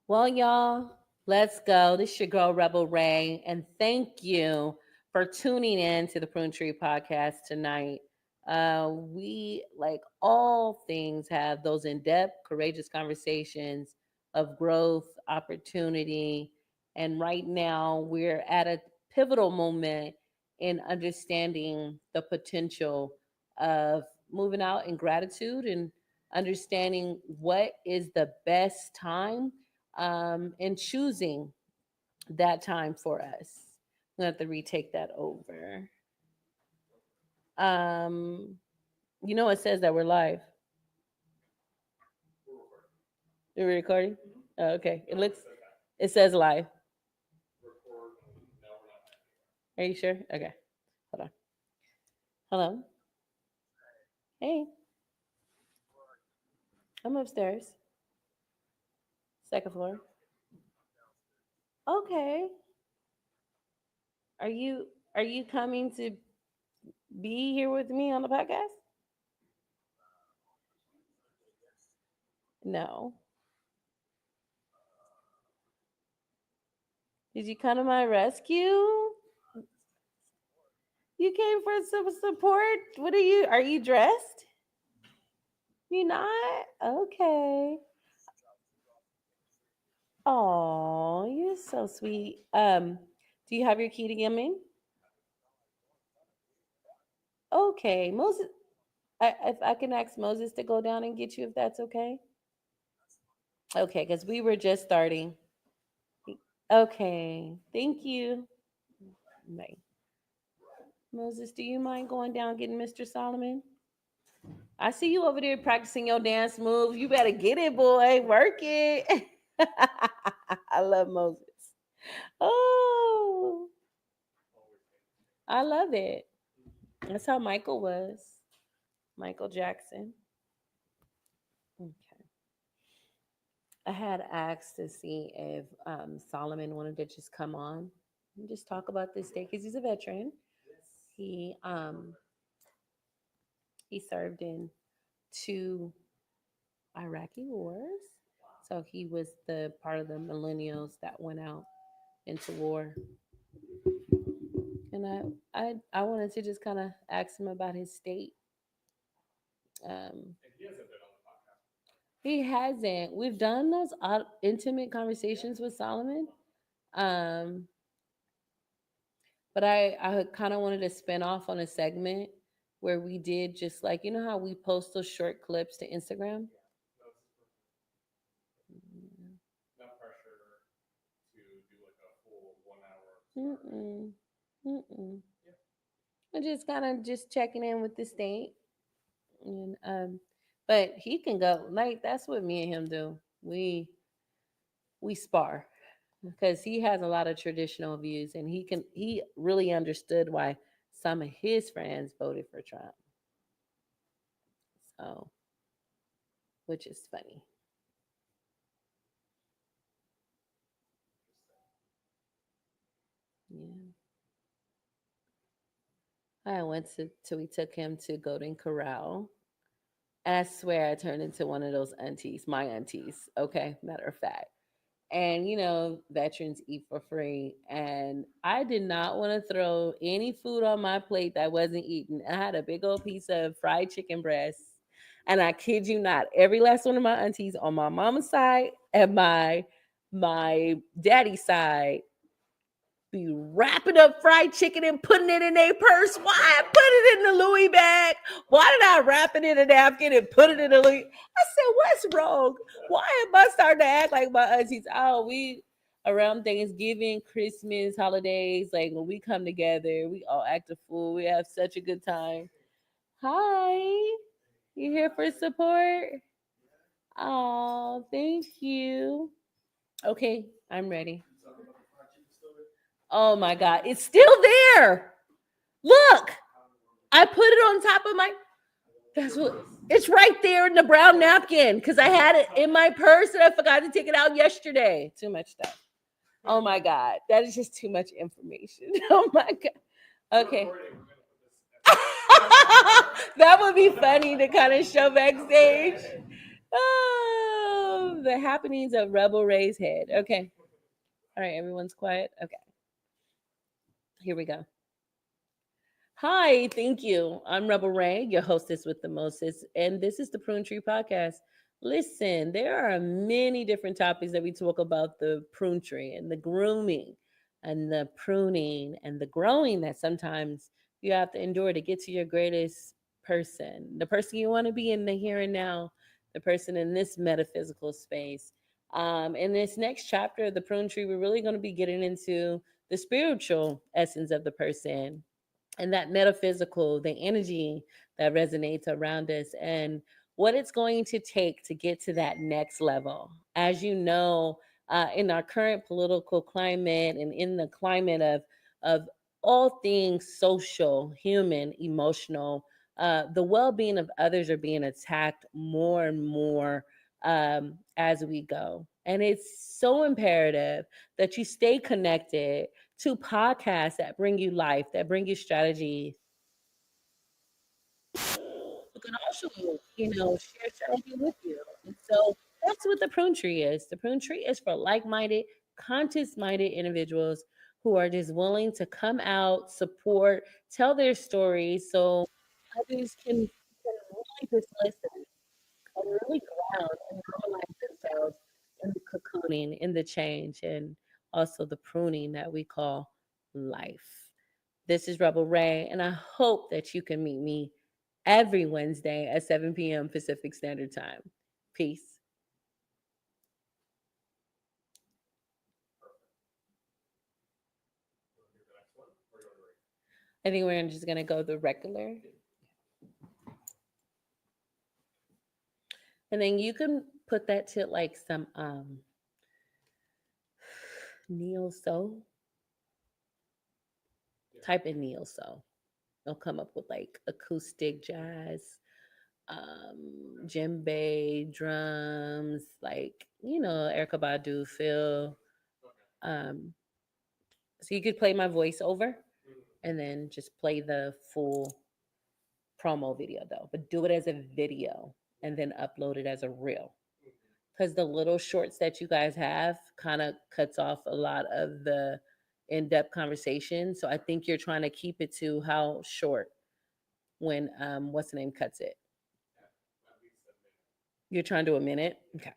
Well, y'all, let's go. This is your girl, Rebel Ray, and thank you for tuning in to the Prune Tree podcast tonight. We, like all things, have those in depth, courageous conversations of growth, opportunity, and right now we're at a pivotal moment in understanding the potential of moving out in gratitude and understanding what is the best time and choosing that time for us. I'm gonna have to retake that over. Um, it says that we're live. We're recording. Oh, okay, it says live. Are you sure? Okay, hold on. Hello. Hey, I'm upstairs, second floor. Okay. Are you coming to be here with me on the podcast? No. Did you come to my rescue? You came for some support? What are you? Are you dressed? You not? Okay. Oh, you're so sweet. Do you have your key to get me? Okay, Moses. If I can ask Moses to go down and get you, if that's okay. Okay, because we were just starting. Okay, thank you. Bye. Moses, do you mind going down and getting Mr. Solomon? I see you over there practicing your dance moves. You better get it, boy. Work it. I love Moses. Oh, I love it. That's how Michael was. Michael Jackson. Okay. I had asked to see if Solomon wanted to just come on and just talk about this day because he's a veteran. He served in two Iraqi wars, so he was the part of the millennials that went out into war. And I wanted to just kind of ask him about his state. Um, he hasn't. We've done those intimate conversations with Solomon, um, but I kind of wanted to spin off on a segment where we did just like how we post those short clips to Instagram. Mm-mm. Mm-mm. I'm just kind of just checking in with the state, and but he can go like that's what me and him do. We spar because he has a lot of traditional views, and he really understood why some of his friends voted for Trump. So, which is funny. Yeah. I went to we took him to Golden Corral. And I swear I turned into one of those aunties, my aunties. Okay, matter of fact. And veterans eat for free. And I did not want to throw any food on my plate that wasn't eaten. I had a big old piece of fried chicken breast. And I kid you not, every last one of my aunties on my mama's side and my daddy's side be wrapping up fried chicken and putting it in their purse. Why I put it in the Louis bag? Why did I wrap it in a napkin and put it in a Louis? I said, what's wrong? Why am I starting to act like my aunties? Oh, we around Thanksgiving, Christmas, holidays, like when we come together, we all act a fool. We have such a good time. Hi, you here for support? Oh, thank you. Okay, I'm ready. Oh my God, it's still there. Look, I put it on top of my. That's what. It's right there in the brown napkin because I had it in my purse and I forgot to take it out yesterday. Too much stuff. Oh my God, that is just too much information. Oh my God. Okay. That would be funny to kind of show backstage. Oh the happenings of Rebel Ray's head. Okay. All right, everyone's quiet. Okay, here we go. Hi, thank you. I'm Rebel Ray, your hostess with the mostest, and this is the Prune Tree Podcast. Listen, there are many different topics that we talk about the prune tree and the grooming and the pruning and the growing that sometimes you have to endure to get to your greatest person, the person you want to be in the here and now, the person in this metaphysical space. In this next chapter of the prune tree, we're really going to be getting into the spiritual essence of the person and that metaphysical, the energy that resonates around us, and what it's going to take to get to that next level. As you know, in our current political climate and in the climate of all things social, human, emotional, the well-being of others are being attacked more and more as we go. And it's so imperative that you stay connected to podcasts that bring you life, that bring you strategies. You can also, share strategy with you. And so that's what the prune tree is. The prune tree is for like-minded, conscious-minded individuals who are just willing to come out, support, tell their stories so others can really just listen and really ground and normalize themselves in the cocooning, in the change, and also the pruning that we call life. This is Rebel Ray, and I hope that you can meet me every Wednesday at 7 p.m. Pacific Standard Time. Peace. I think we're just gonna go the regular, and then you can put that to like some neo soul. Type in neo soul. They'll come up with like acoustic jazz, djembe, drums, like Erica Badu feel. Um, so you could play my voice over and then just play the full promo video though, but do it as a video and then upload it as a reel. Because the little shorts that you guys have kind of cuts off a lot of the in-depth conversation. So I think you're trying to keep it to how short when what's the name cuts it. You're trying to do a minute. Okay.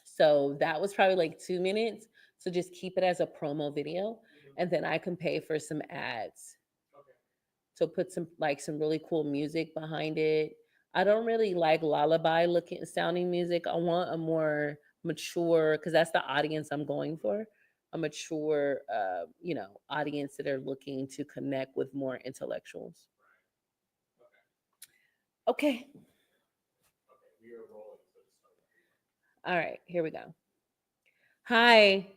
So that was probably like 2 minutes. So just keep it as a promo video, and then I can pay for some ads. So put some really cool music behind it. I don't really like lullaby looking sounding music. I want a more mature, because that's the audience I'm going for. A mature audience that are looking to connect with more intellectuals. Okay. All right, here we go. Hi.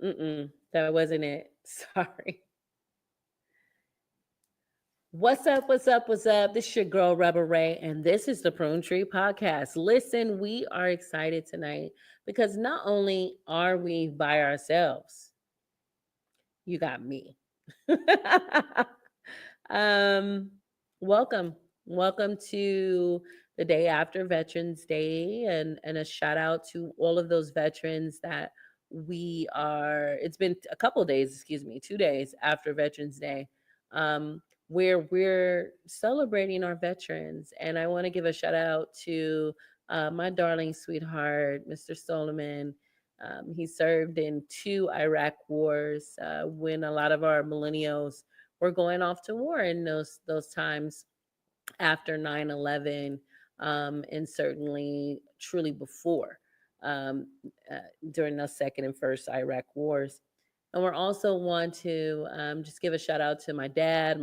That wasn't it. Sorry. What's up? What's up? What's up? This is your girl, Rebel Ray, and this is the Prune Tree Podcast. Listen, we are excited tonight because not only are we by ourselves, you got me. um, welcome. Welcome to the day after Veterans Day, and a shout out to all of those veterans that it's been a couple of days, excuse me, 2 days after Veterans Day. Where we're celebrating our veterans. And I want to give a shout out to my darling sweetheart, Mr. Solomon. He served in 2 Iraq wars when a lot of our millennials were going off to war in those times after 9/11, and certainly truly before, um, uh, during the second and first Iraq wars. And we're also want to just give a shout out to my dad,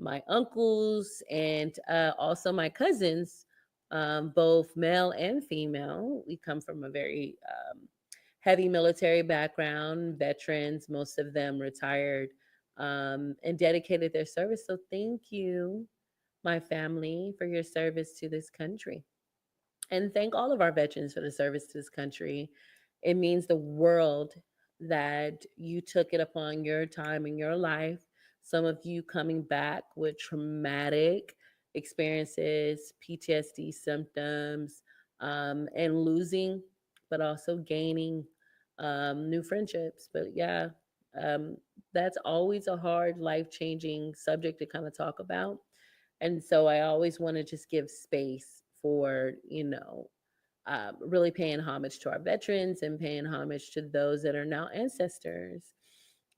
my uncles, and also my cousins, both male and female. We come from a very heavy military background, veterans, most of them retired, and dedicated their service. So thank you, my family, for your service to this country. And thank all of our veterans for the service to this country. It means the world that you took it upon your time in your life. Some of you coming back with traumatic experiences, PTSD symptoms, and losing, but also gaining new friendships. But yeah, um, that's always a hard, life changing subject to kind of talk about. And so I always want to just give space for, really paying homage to our veterans and paying homage to those that are now ancestors.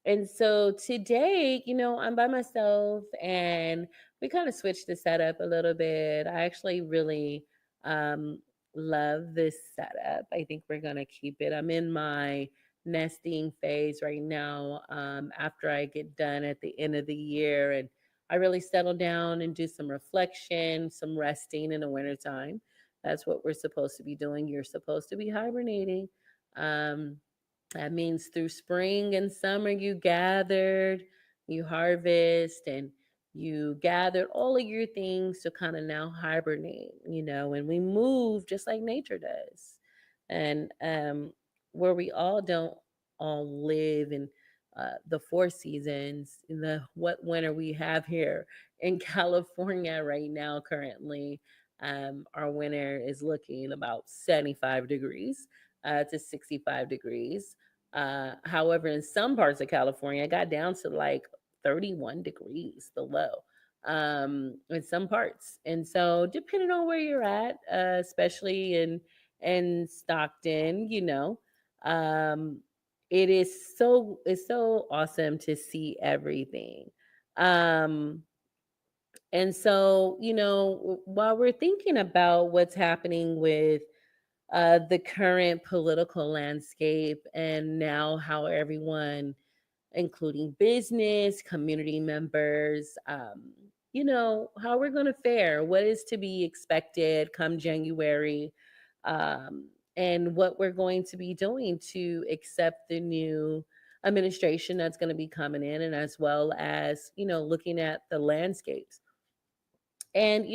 And so today, I'm by myself and we kind of switched the setup a little bit. I actually really um, love this setup. I think we're going to keep it. I'm in my nesting phase right now after I get done at the end of the year and I really settle down and do some reflection, some resting in the wintertime. That's what we're supposed to be doing. You're supposed to be hibernating. Um, that means through spring and summer, you gathered, you harvest, and you gathered all of your things to kind of now hibernate, and we move just like nature does. And where we all don't all live in the four seasons, in the what winter we have here in California right now, currently, our winter is looking about 75 degrees to 65 degrees. However, in some parts of California, it got down to like 31 degrees, the low, in some parts. And so, depending on where you're at, especially in Stockton, um, it's so awesome to see everything. Um, and so, while we're thinking about what's happening with the current political landscape and now how everyone, including business, community members, how we're going to fare, what is to be expected come January, and what we're going to be doing to accept the new administration that's going to be coming in, and as well as, looking at the landscapes. And,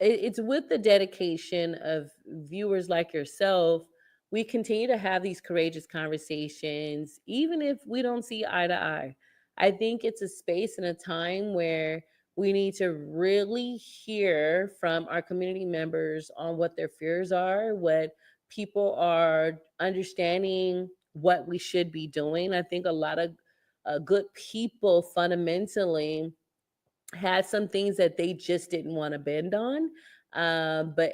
it's with the dedication of viewers like yourself, we continue to have these courageous conversations, even if we don't see eye to eye. I think it's a space and a time where we need to really hear from our community members on what their fears are, what people are understanding, what we should be doing. I think a lot of good people fundamentally had some things that they just didn't want to bend on. But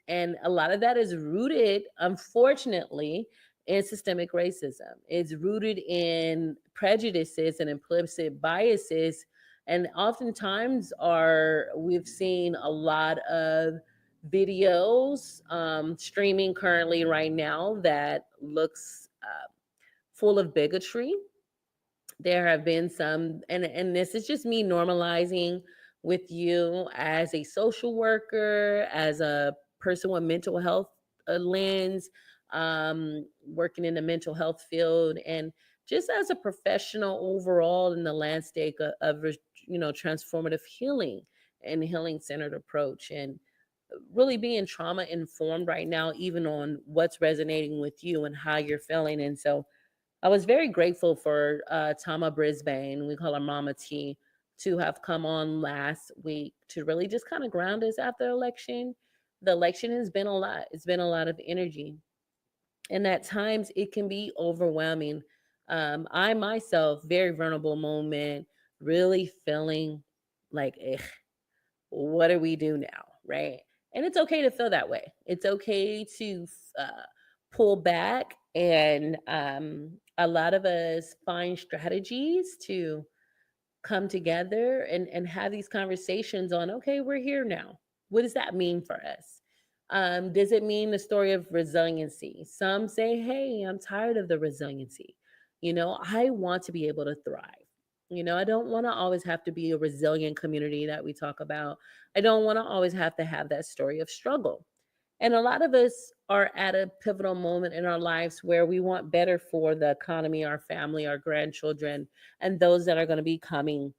and a lot of that is rooted, unfortunately, in systemic racism. It's rooted in prejudices and implicit biases. And oftentimes are we've seen a lot of videos streaming currently right now that looks full of bigotry. There have been some, and this is just me normalizing with you as a social worker, as a person with mental health lens, working in the mental health field, and just as a professional overall in the landscape of transformative healing and healing centered approach, and really being trauma informed right now, even on what's resonating with you and how you're feeling. And so I was very grateful for Tama Brisbane, we call her Mama T, to have come on last week to really just kind of ground us after the election. The election has been a lot. It's been a lot of energy. And at times it can be overwhelming. I myself, very vulnerable moment, really feeling like, what do we do now? Right. And it's okay to feel that way. It's okay to pull back. And a lot of us find strategies to come together and have these conversations on, okay, we're here now. What does that mean for us? Does it mean the story of resiliency? Some say, hey, I'm tired of the resiliency. I want to be able to thrive. I don't want to always have to be a resilient community that we talk about. I don't want to always have to have that story of struggle. And a lot of us are at a pivotal moment in our lives where we want better for the economy, our family, our grandchildren, and those that are going to be coming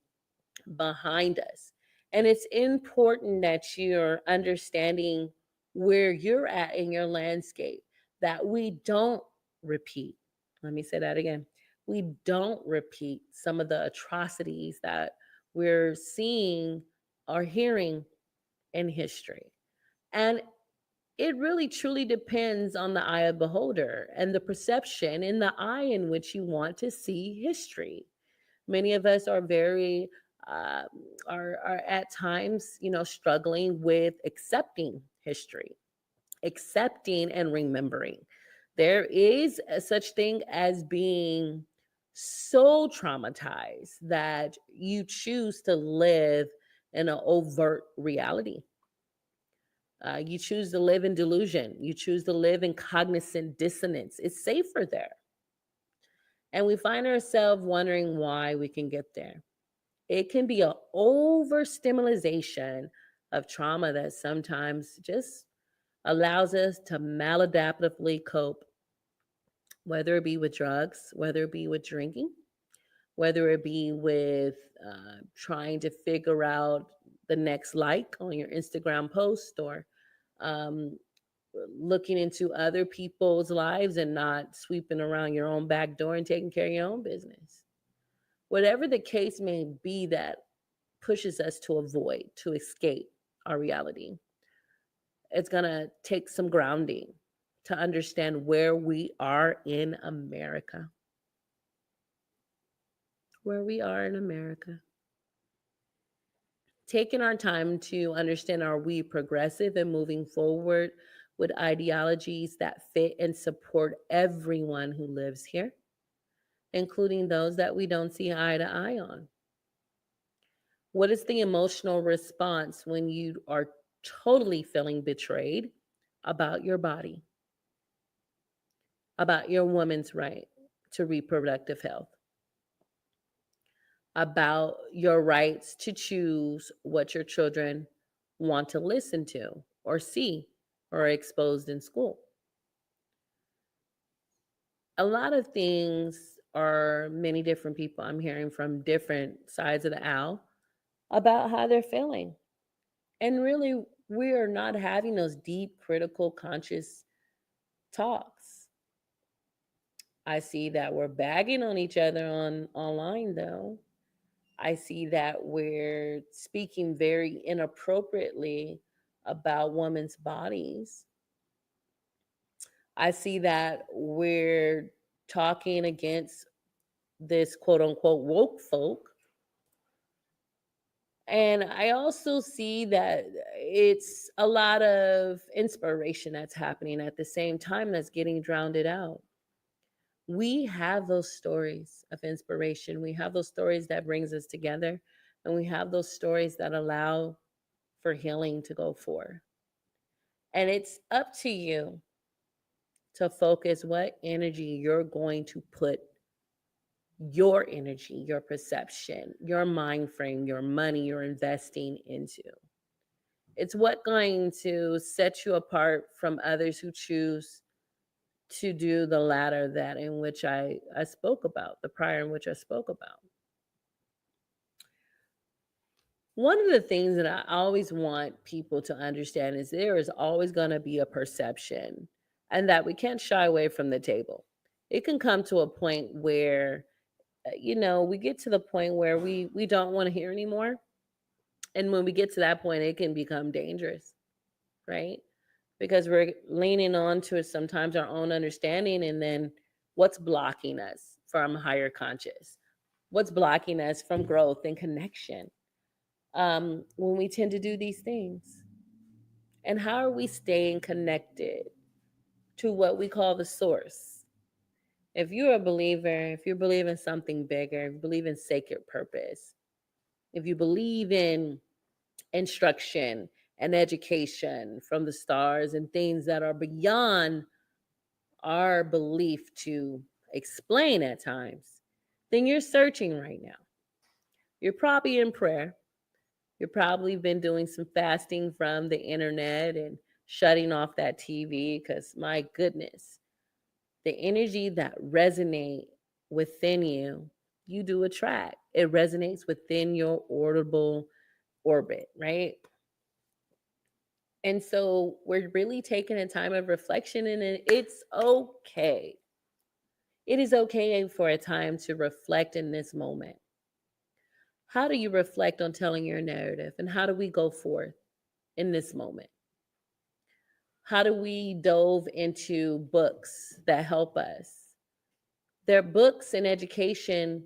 behind us. And it's important that you're understanding where you're at in your landscape, that we don't repeat. Let me say that again. We don't repeat some of the atrocities that we're seeing or hearing in history. And It really truly depends on the eye of the beholder and the perception in the eye in which you want to see history. Many of us are very uh, are at times, struggling with accepting history, accepting and remembering. There is a such thing as being so traumatized that you choose to live in an overt reality. You choose to live in delusion. You choose to live in cognizant dissonance. It's safer there. And we find ourselves wondering why we can get there. It can be an overstimulation of trauma that sometimes just allows us to maladaptively cope, whether it be with drugs, whether it be with drinking, whether it be with trying to figure out the next like on your Instagram post, or um, looking into other people's lives and not sweeping around your own back door and taking care of your own business. Whatever the case may be that pushes us to avoid, to escape our reality, it's going to take some grounding to understand where we are in America. Where we are in America. Taking our time to understand, are we progressive and moving forward with ideologies that fit and support everyone who lives here, including those that we don't see eye to eye on? What is the emotional response when you are totally feeling betrayed about your body, about your woman's right to reproductive health, about your rights to choose what your children want to listen to or see or are exposed in school? A lot of things are many different people I'm hearing from different sides of the aisle about how they're feeling. And really, we are not having those deep, critical, conscious talks. I see that we're bagging on each other on online though. I see that we're speaking very inappropriately about women's bodies. I see that we're talking against this quote unquote woke folk. And I also see that it's a lot of inspiration that's happening at the same time that's getting drowned out. We have those stories of inspiration. We have those stories that brings us together, and we have those stories that allow for healing to go forth. And it's up to you to focus what energy you're going to put your energy, your perception, your mind frame, your money you're investing into. It's what going to set you apart from others who choose to do the latter, that in which I spoke about, the prior in which I spoke about. One of the things that I always want people to understand is there is always going to be a perception, and that we can't shy away from the table. It can come to a point where, we get to the point where we don't want to hear anymore. And when we get to that point, it can become dangerous, right? Because we're leaning on to sometimes our own understanding, and then what's blocking us from higher conscious? What's blocking us from growth and connection when we tend to do these things? And how are we staying connected to what we call the source? If you're a believer, if you believe in something bigger, if you believe in sacred purpose, if you believe in instruction and education from the stars and things that are beyond our belief to explain at times, then you're searching right now. You're probably in prayer. You've probably been doing some fasting from the internet and shutting off that TV, because my goodness, the energy that resonate within you, you do attract. It resonates within your audible orbit, right? And so we're really taking a time of reflection, and it's okay. It is okay for a time to reflect in this moment. How do you reflect on telling your narrative, and how do we go forth in this moment? How do we dove into books that help us? Their books and education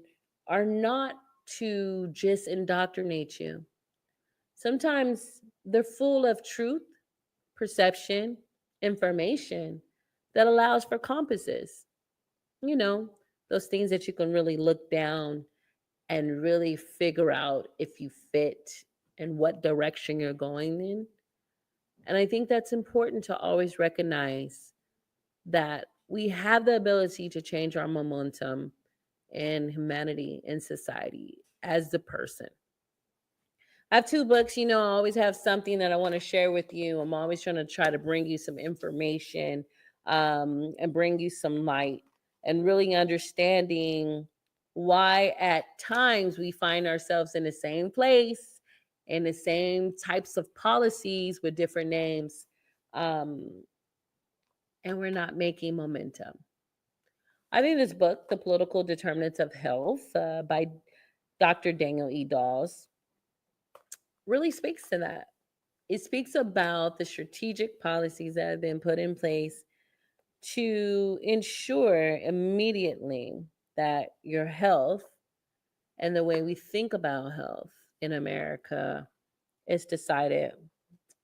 are not to just indoctrinate you. Sometimes they're full of truth, perception, information that allows for compasses. You know, those things that you can really look down and really figure out if you fit and what direction you're going in. And I think that's important to always recognize that we have the ability to change our momentum in humanity and society as the person. I have two books, I always have something that I want to share with you. I'm always trying to try to bring you some information and bring you some light and really understanding why at times we find ourselves in the same place in the same types of policies with different names, um, and we're not making momentum. I think this book, The Political Determinants of Health by Dr. Daniel E. Dawes, really speaks to that. It speaks about the strategic policies that have been put in place to ensure immediately that your health and the way we think about health in America is decided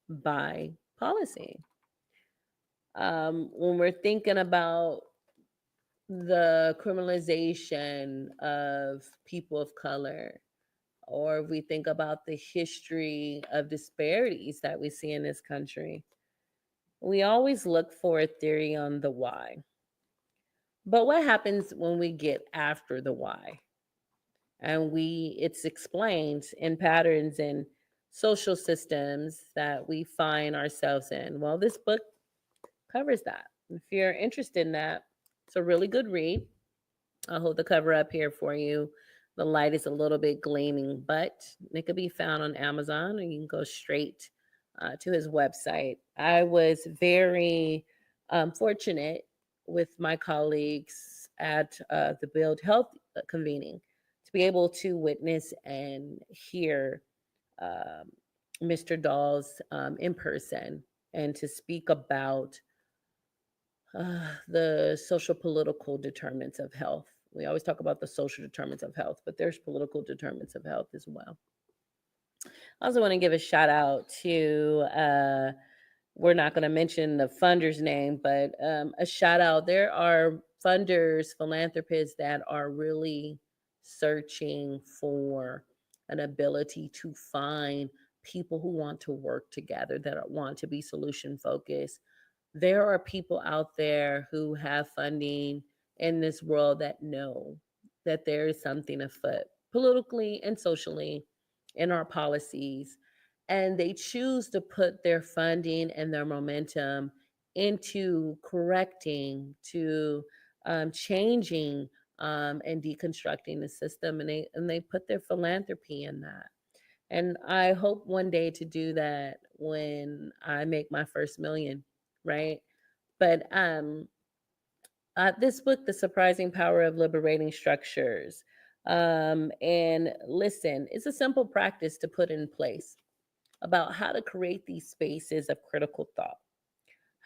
by policy. When we're thinking about the criminalization of people of color, or if we think about the history of disparities that we see in this country, we always look for a theory on the why. But what happens when we get after the why? And it's explained in patterns and social systems that we find ourselves in. Well, this book covers that. If you're interested in that, it's a really good read. I'll hold the cover up here for you. The light is a little bit gleaming, but it could be found on Amazon, or you can go straight to his website. I was very fortunate with my colleagues at the Build Health convening to be able to witness and hear um, Mr. Dawes in person and to speak about the social political determinants of health. We always talk about the social determinants of health, but there's political determinants of health as well. I also want to give a shout out to, we're not going to mention the funder's name, but a shout out. There are funders, philanthropists that are really searching for an ability to find people who want to work together, that want to be solution focused. There are people out there who have funding in this world that know that there is something afoot politically and socially in our policies, and they choose to put their funding and their momentum into correcting, to changing, and deconstructing the system, and they put their philanthropy in that. And I hope one day to do that when I make my first million, right? But this book, The Surprising Power of Liberating Structures, and listen, it's a simple practice to put in place about how to create these spaces of critical thought,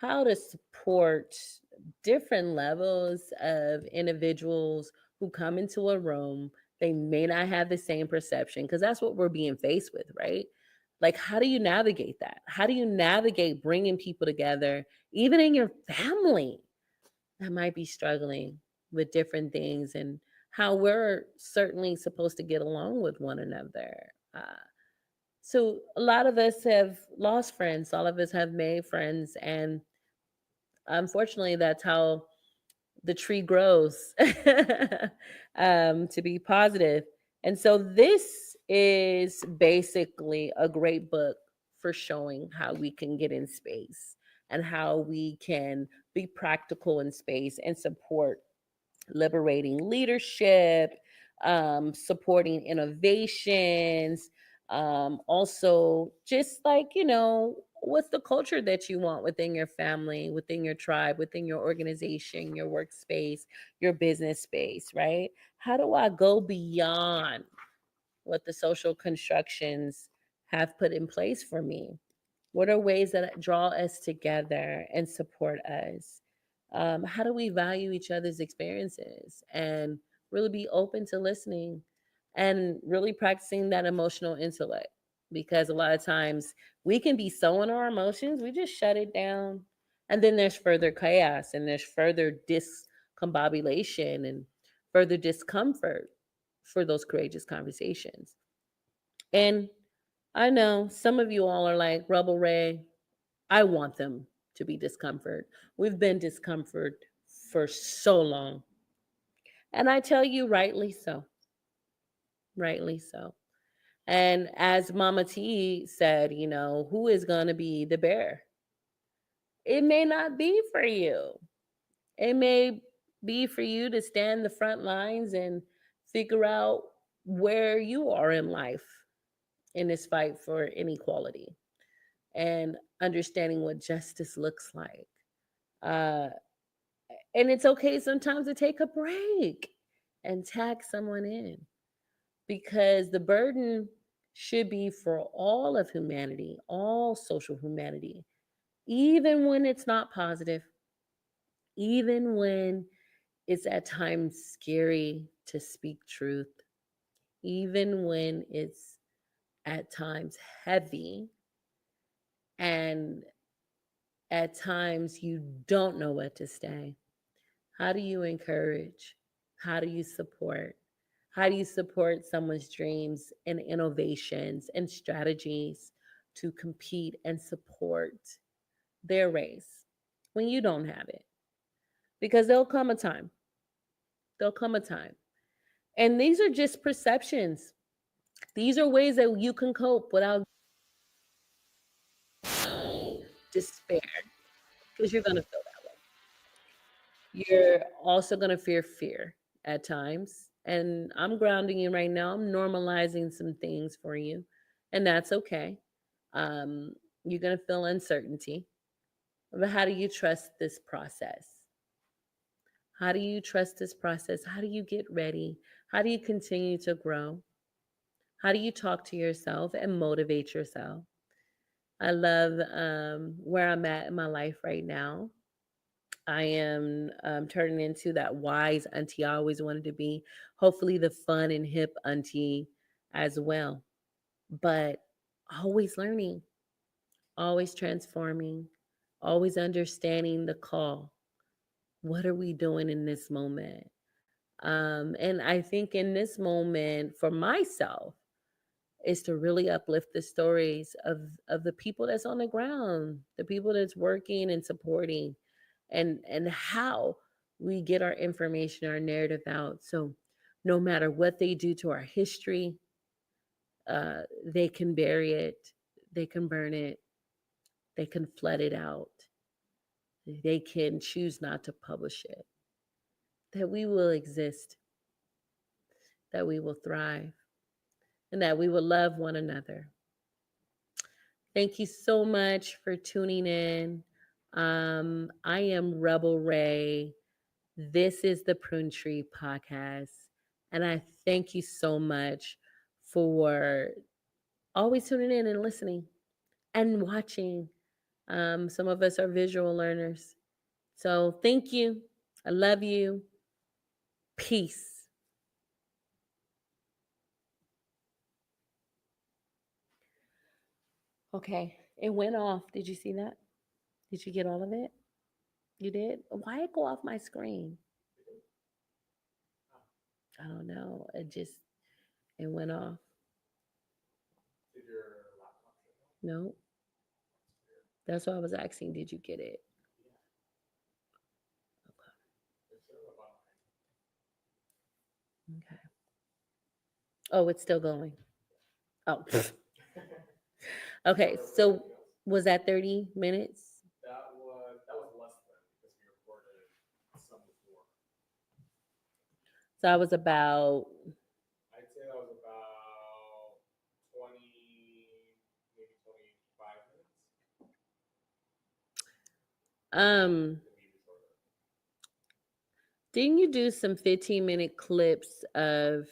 how to support different levels of individuals who come into a room. They may not have the same perception because that's what we're being faced with, right? Like, how do you navigate that? How do you navigate bringing people together, even in your family, that might be struggling with different things, and how we're certainly supposed to get along with one another? So, a lot of us have lost friends, all of us have made friends, and unfortunately, that's how the tree grows, to be positive. And so this is basically a great book for showing how we can get in space and how we can be practical in space and support liberating leadership, supporting innovations, also just like, what's the culture that you want within your family, within your tribe, within your organization, your workspace, your business space, right? How do I go beyond what the social constructions have put in place for me? What are ways that draw us together and support us? How do we value each other's experiences and really be open to listening and really practicing that emotional intellect? Because a lot of times we can be so in our emotions, we just shut it down. And then there's further chaos and there's further discombobulation and further discomfort for those courageous conversations. And I know some of you all are like, Rebel Ray, I want them to be discomfort. We've been discomfort for so long. And I tell you, rightly so. Rightly so. And as Mama T said, who is going to be the bear? It may not be for you. It may be for you to stand the front lines and figure out where you are in life in this fight for inequality and understanding what justice looks like. Uh, and it's okay sometimes to take a break and tag someone in because the burden should be for all of humanity, all social humanity, even when it's not positive, even when it's at times scary to speak truth, even when it's at times heavy and at times you don't know what to say. How do you encourage? How do you support? How do you support someone's dreams and innovations and strategies to compete and support their race when you don't have it? Because there'll come a time. And these are just perceptions. These are ways that you can cope without despair because you're going to feel that way. You're also going to fear fear at times. And I'm grounding you right now. I'm normalizing some things for you. And that's okay. Um, you're going to feel uncertainty. But how do you trust this process? How do you trust this process? How do you get ready? How do you continue to grow? How do you talk to yourself and motivate yourself? I love where I'm at in my life right now. I am turning into that wise auntie I always wanted to be. Hopefully, the fun and hip auntie as well. But always learning, always transforming, always understanding the call. What are we doing in this moment? And I think in this moment, for myself, is to really uplift the stories of the people that's on the ground, the people that's working and supporting, and how we get our information, our narrative out. So no matter what they do to our history, they can bury it, they can burn it, they can flood it out, they can choose not to publish it. That we will exist, that we will thrive, and that we will love one another. Thank you so much for tuning in. I am Rebel Ray. This is the Prune Tree podcast. And I thank you so much for always tuning in and listening and watching. Some of us are visual learners. So thank you. I love you. Peace. Okay, it went off. Did you see that? Did you get all of it? You did? Why it go off my screen? I don't know. It went off. No, that's why I was asking. Did you get it? Okay. Oh, it's still going. Oh, okay. So was that 30 minutes? So I was about um. Didn't you do some 15-minute clips of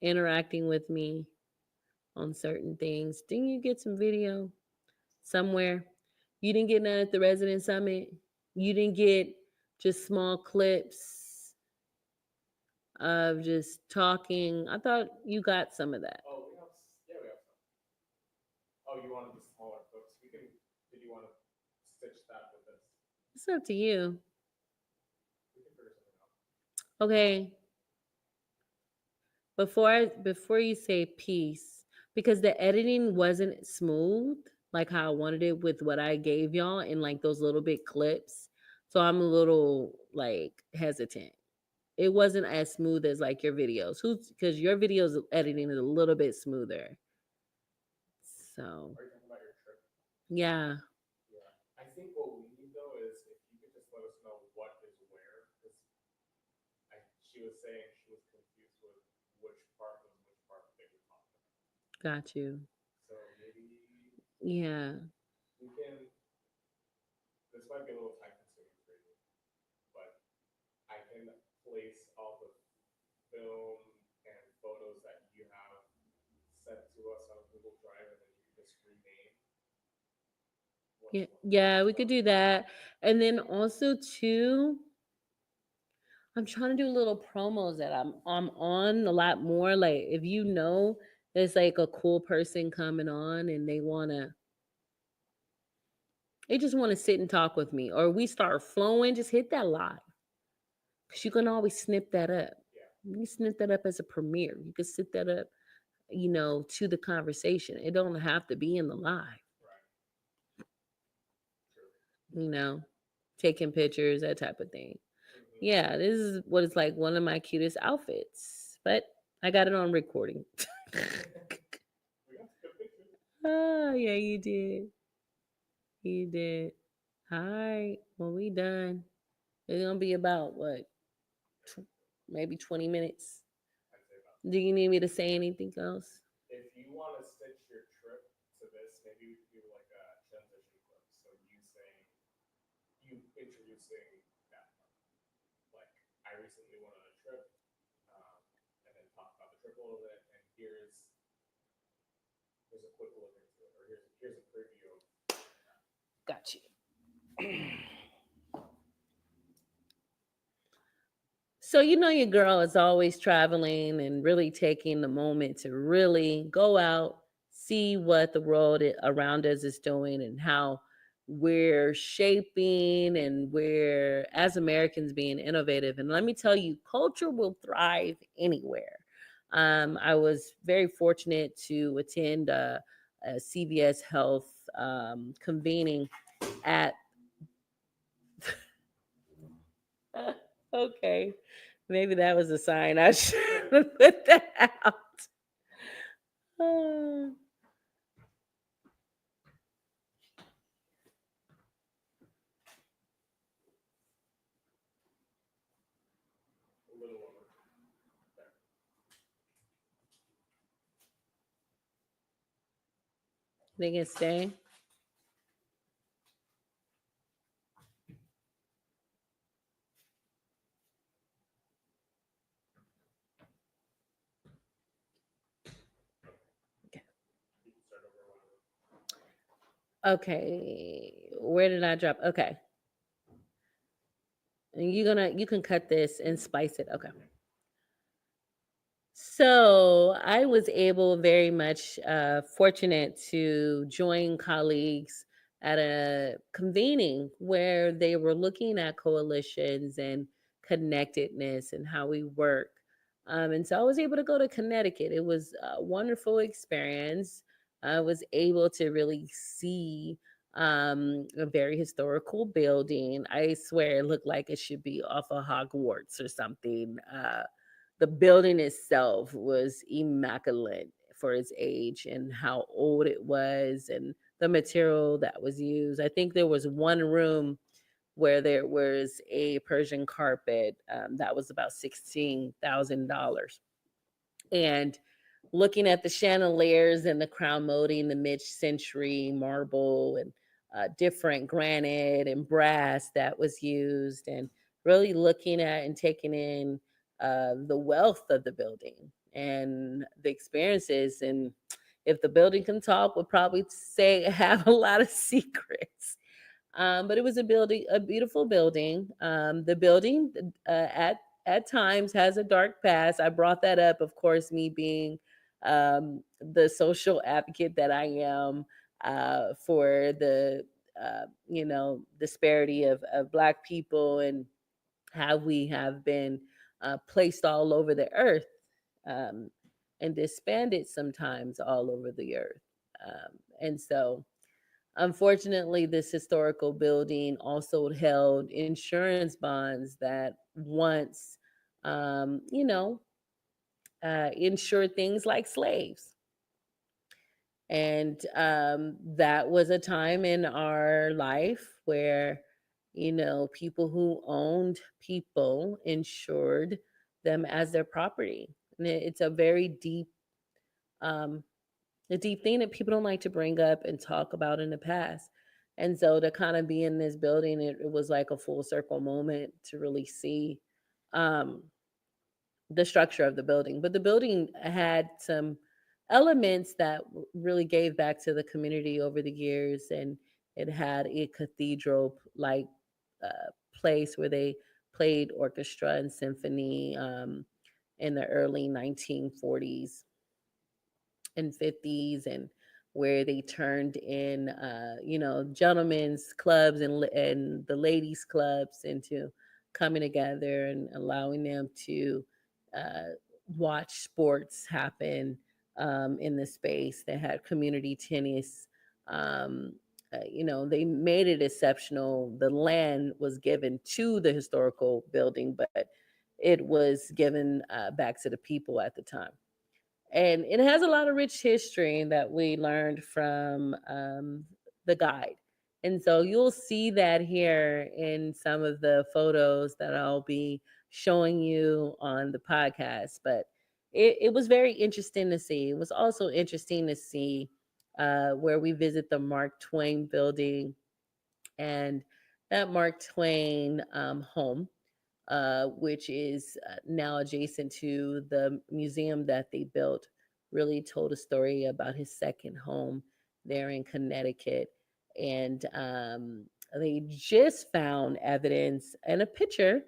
interacting with me on certain things? Didn't you get some video? somewhere. You didn't get none at the resident summit. You didn't get just small clips of just talking. I thought you got some of that. Oh, yeah, we have some. Oh, you wanted the smaller clips? We can. Did you want to stitch that with this? It's up to you. We can figure something out. Okay, before you say peace, because the editing wasn't smooth like how I wanted it with what I gave y'all in like those little bit clips. So I'm a little like hesitant. It wasn't as smooth as like your videos. Who's because your videos editing is a little bit smoother. So Are you talking about your trip? yeah, Yeah. I think what we need though is if you could just let us know what is where, because she was saying she was confused with which part was which part that you're talking about. got you. So maybe Yeah. we can. This might be a little time consuming for you, but I can place all the film and photos that you have sent to us on Google Drive, and then you can just rename Yeah, what's what yeah, we could stuff. do that. And then also too, I'm trying to do little promos that I'm on a lot more. Like if you know there's like a cool person coming on and they just want to sit and talk with me, or we start flowing, just hit that live. Cause you can always snip that up. Yeah, You can snip that up as a premiere. You can sit that up, to the conversation. It don't have to be in the live, right. True. you know, taking pictures, that type of thing. Mm-hmm. Yeah, this is what it's like one of my cutest outfits. But I got it on recording. We got some good pictures. Oh, yeah, you did. You did. All right. Well, we done. It's gonna be about what, maybe 20 minutes. I'd say about Do that. you need me to say anything else? If you want to stitch your trip to this, maybe we could do like a transition clip. So you saying, you introducing that part. Like, I recently went on a trip, um, and then talk about the trip a little bit. And here's a quick look into it, or here's a preview of that. Got you. So your girl is always traveling and really taking the moment to really go out, see what the world around us is doing and how we're shaping and we're as Americans being innovative. And let me tell you, culture will thrive anywhere. I was very fortunate to attend a CVS Health convening at. Okay. Maybe that was a sign I should have put that out. Ah, A little over there. they can stay. Okay. You can start over whenever. Okay. Where did I drop? Okay. And you can cut this and spice it. Okay. So I was able, very much fortunate to join colleagues at a convening where they were looking at coalitions and connectedness and how we work. And so I was able to go to Connecticut. It was a wonderful experience. I was able to really see a very historical building. I swear it looked like it should be off of Hogwarts or something. The building itself was immaculate for its age and how old it was and the material that was used. I think there was one room where there was a Persian carpet that was about $16,000. And looking at the chandeliers and the crown molding, the mid-century marble and different granite and brass that was used, and really looking at and taking in the wealth of the building and the experiences. And if the building can talk, would probably say have a lot of secrets. But it was a beautiful building. The building at times has a dark past. I brought that up, of course, me being the social advocate that I am for the disparity of Black people and how we have been placed all over the earth, um, and disbanded sometimes all over the earth. And so, unfortunately, this historical building also held insurance bonds that once, you know, insured things like slaves. And that was a time in our life where, people who owned people insured them as their property. And it's um, a deep thing that people don't like to bring up and talk about in the past. And so to kind of be in this building, it was like a full circle moment to really see um, the structure of the building. But the building had some elements that really gave back to the community over the years. And it had a cathedral like place where they played orchestra and symphony in the early 1940s and 50s, and where they turned in gentlemen's clubs and the ladies clubs into coming together and allowing them to uh, watch sports happen in the space. They had community tennis. um, they made it exceptional. The land was given to the historical building, but it was given back to the people at the time. And it has a lot of rich history that we learned from the guide. And so you'll see that here in some of the photos that I'll be showing you on the podcast. But it was very interesting to see. It was also interesting to see where we visit the Mark Twain building, and that Mark Twain home, which is now adjacent to the museum that they built, really told a story about his second home there in Connecticut. And they just found evidence and a picture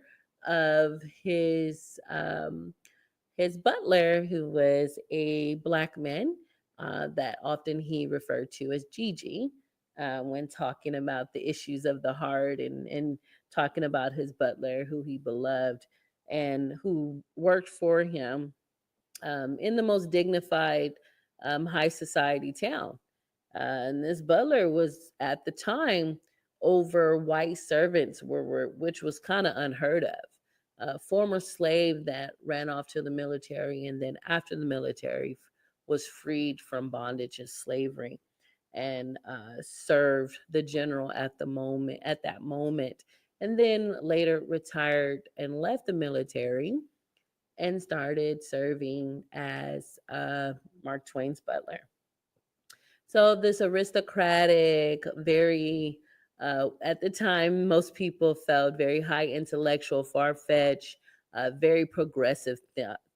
of his butler, who was a Black man that often he referred to as Gigi when talking about the issues of the heart, and talking about his butler, who he beloved and who worked for him in the most dignified high society town. And this butler was at the time over white servants, which was kind of unheard of. A former slave that ran off to the military, and then after the military was freed from bondage and slavery, and served the general at that moment, and then later retired and left the military and started serving as Mark Twain's butler. So this aristocratic, very at the time, most people felt very high intellectual, far fetched, very progressive,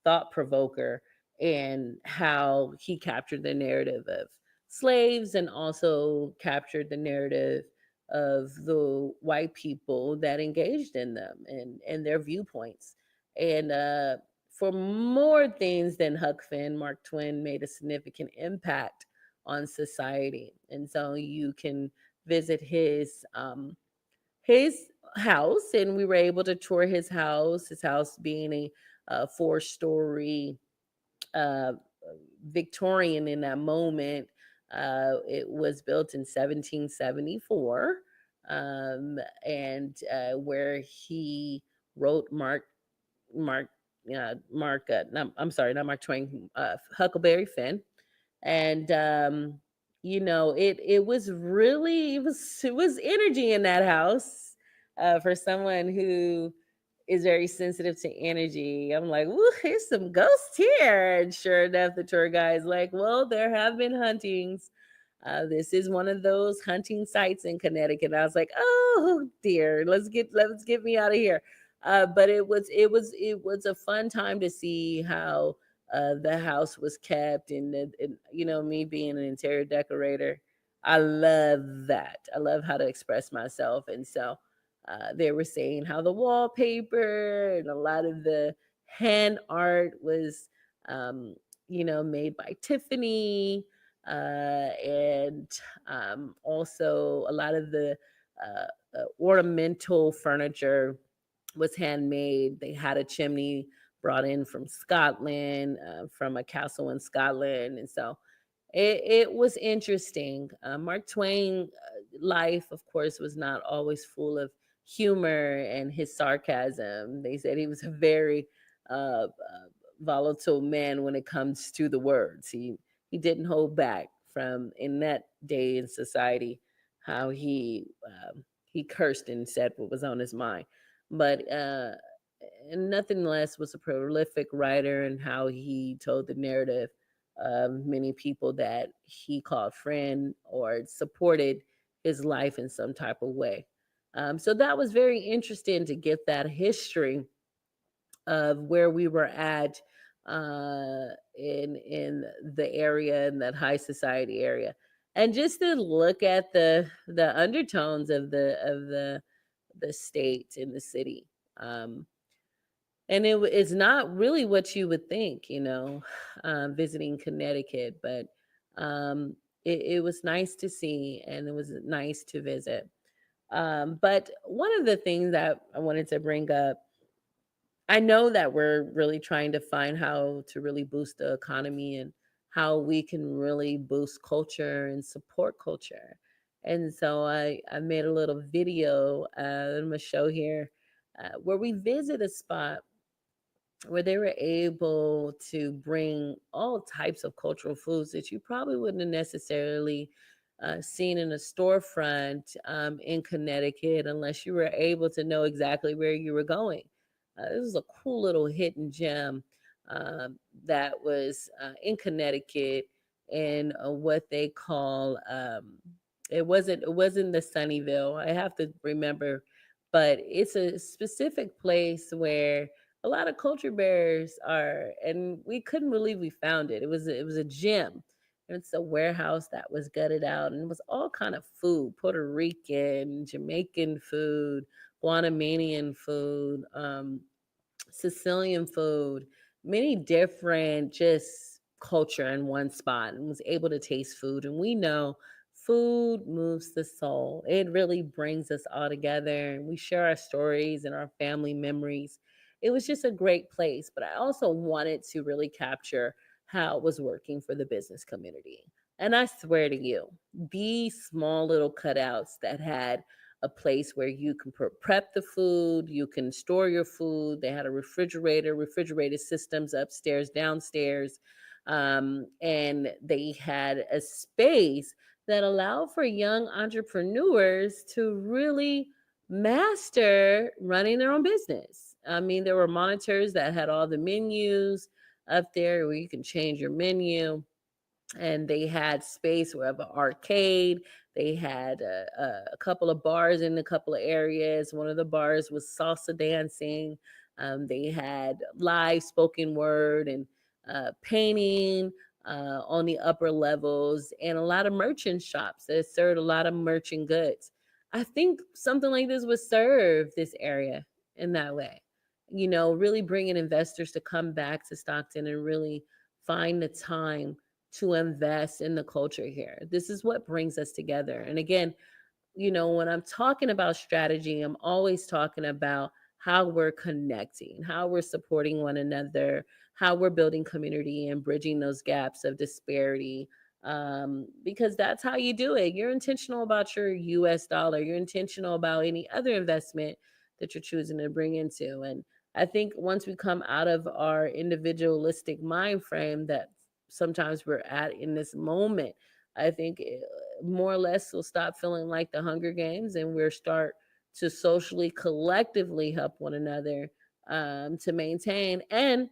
thought provoker, and how he captured the narrative of slaves and also captured the narrative of the white people that engaged in them and their viewpoints. And for more things than Huck Finn, Mark Twain made a significant impact on society. And so you can visit his house, and we were able to tour his house being a 4-story uh, Victorian in that moment. It was built in 1774, and where he wrote Mark, no, I'm sorry, not Mark Twain, Huckleberry Finn. And it was really it was energy in that house for someone who is very sensitive to energy. I'm like, ooh, here's some ghosts here. And sure enough, the tour guide's like, well, there have been huntings. This is one of those hunting sites in Connecticut. And I was like, oh dear, let's get me out of here. But it was a fun time to see how the house was kept, and me being an interior decorator, I love that. I love how to express myself, and so they were saying how the wallpaper and a lot of the hand art was, um, made by Tiffany, and also a lot of the ornamental furniture was handmade. They had a chimney brought in from Scotland, from a castle in Scotland, and so it was interesting. Mark Twain life, of course, was not always full of humor and his sarcasm. They said he was a very volatile man when it comes to the words. He didn't hold back from in that day in society how he cursed and said what was on his mind. But and nothing less was a prolific writer and how he told the narrative of many people that he called friend or supported his life in some type of way. So that was very interesting to get that history of where we were at in the area, in that high society area, and just to look at the undertones of the state in the city. And it's not really what you would think, visiting Connecticut, but it was nice to see and it was nice to visit. But one of the things that I wanted to bring up, I know that we're really trying to find how to really boost the economy and how we can really boost culture and support culture. And so I made a little video I'm gonna show here where we visit a spot where they were able to bring all types of cultural foods that you probably wouldn't have necessarily seen in a storefront in Connecticut unless you were able to know exactly where you were going. This was a cool little hidden gem that was in Connecticut in what they call it wasn't the Sunnyvale. I have to remember, but it's a specific place where a lot of culture bears are, and we couldn't believe we found it. It was a gym. And it's a warehouse that was gutted out, and it was all kind of food: Puerto Rican, Jamaican food, Guanamanian food, Sicilian food, many different just culture in one spot, and was able to taste food. And we know food moves the soul. It really brings us all together and we share our stories and our family memories. It was just a great place, but I also wanted to really capture how it was working for the business community. And I swear to you, these small little cutouts that had a place where you can prep the food, you can store your food. They had a refrigerated systems upstairs, downstairs, and they had a space that allowed for young entrepreneurs to really master running their own business. I mean, there were monitors that had all the menus up there where you can change your menu, and they had space where have an arcade. They had a couple of bars in a couple of areas. One of the bars was salsa dancing. They had live spoken word and painting on the upper levels, and a lot of merchant shops that served a lot of merchant goods. I think something like this would serve this area in that way. Really bringing investors to come back to Stockton and really find the time to invest in the culture here. This is what brings us together. And again, when I'm talking about strategy, I'm always talking about how we're connecting, how we're supporting one another, how we're building community and bridging those gaps of disparity. Because that's how you do it. You're intentional about your US dollar, you're intentional about any other investment that you're choosing to bring into. And I think once we come out of our individualistic mind frame that sometimes we're at in this moment, I think more or less will stop feeling like the Hunger Games, and we'll start to socially collectively help one another to maintain and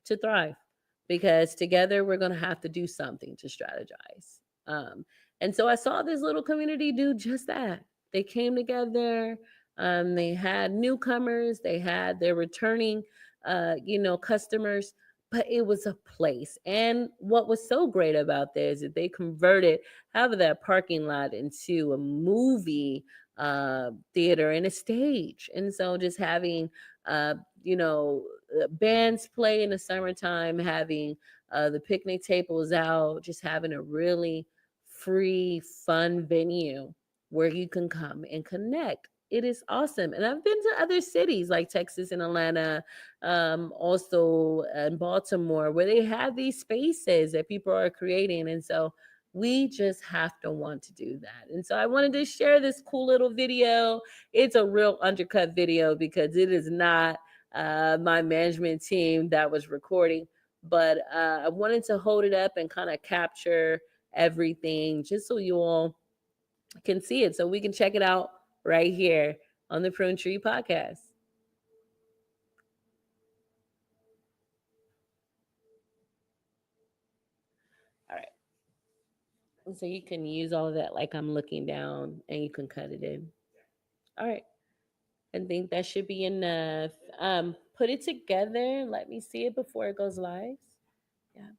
to thrive, because together we're going to have to do something to strategize. And so I saw this little community do just that. They came together. They had newcomers. They had their returning, customers, but it was a place. And what was so great about this is that they converted half of that parking lot into a movie theater and a stage. And so just having, uh, you know, bands play in the summertime, having the picnic tables out, just having a really free, fun venue where you can come and connect. It is awesome. And I've been to other cities like Texas and Atlanta, also in Baltimore, where they have these spaces that people are creating. And so we just have to want to do that. And so I wanted to share this cool little video. It's a real undercut video because it is not my management team that was recording, but I wanted to hold it up and kind of capture everything just so you all can see it. So we can check it out right here on the Prune Tree podcast. All right. So you can use all of that like I'm looking down and you can cut it in. All right. I think that should be enough. Put it together. Let me see it before it goes live. Yeah.